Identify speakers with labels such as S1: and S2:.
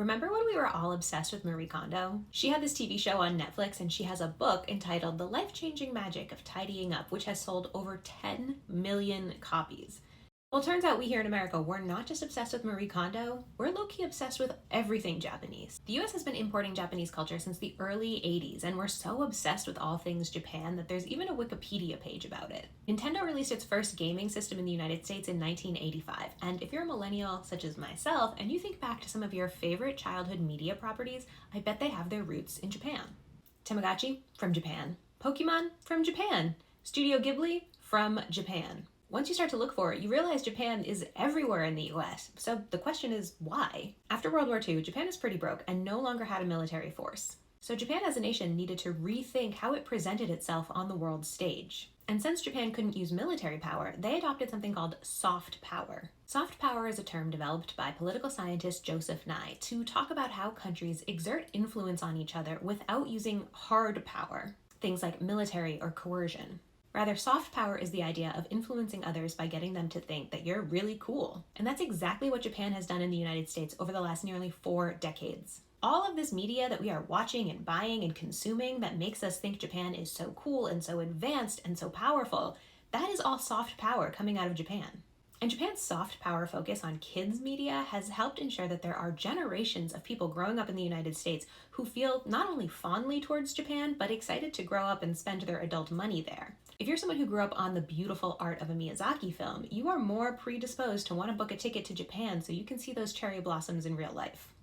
S1: Remember when we were all obsessed with Marie Kondo? She had this TV show on Netflix and she has a book entitled The Life-Changing Magic of Tidying Up, which has sold over 10 million copies. Well, it turns out we here in America, we're not just obsessed with Marie Kondo, we're low-key obsessed with everything Japanese. The US has been importing Japanese culture since the early 80s, and we're so obsessed with all things Japan that there's even a Wikipedia page about it. Nintendo released its first gaming system in the United States in 1985, and if you're a millennial such as myself, and you think back to some of your favorite childhood media properties, I bet they have their roots in Japan. Tamagotchi? From Japan. Pokemon? From Japan. Studio Ghibli? From Japan. Once you start to look for it, you realize Japan is everywhere in the US. So the question is, why? After World War II, Japan is pretty broke and no longer had a military force. So Japan as a nation needed to rethink how it presented itself on the world stage. And since Japan couldn't use military power, they adopted something called soft power. Soft power is a term developed by political scientist Joseph Nye to talk about how countries exert influence on each other without using hard power, things like military or coercion. Rather, soft power is the idea of influencing others by getting them to think that you're really cool. And that's exactly what Japan has done in the United States over the last nearly 4 decades. All of this media that we are watching and buying and consuming that makes us think Japan is so cool and so advanced and so powerful, that is all soft power coming out of Japan. And Japan's soft power focus on kids media has helped ensure that there are generations of people growing up in the United States who feel not only fondly towards Japan, but excited to grow up and spend their adult money there. If you're someone who grew up on the beautiful art of a Miyazaki film, you are more predisposed to want to book a ticket to Japan so you can see those cherry blossoms in real life.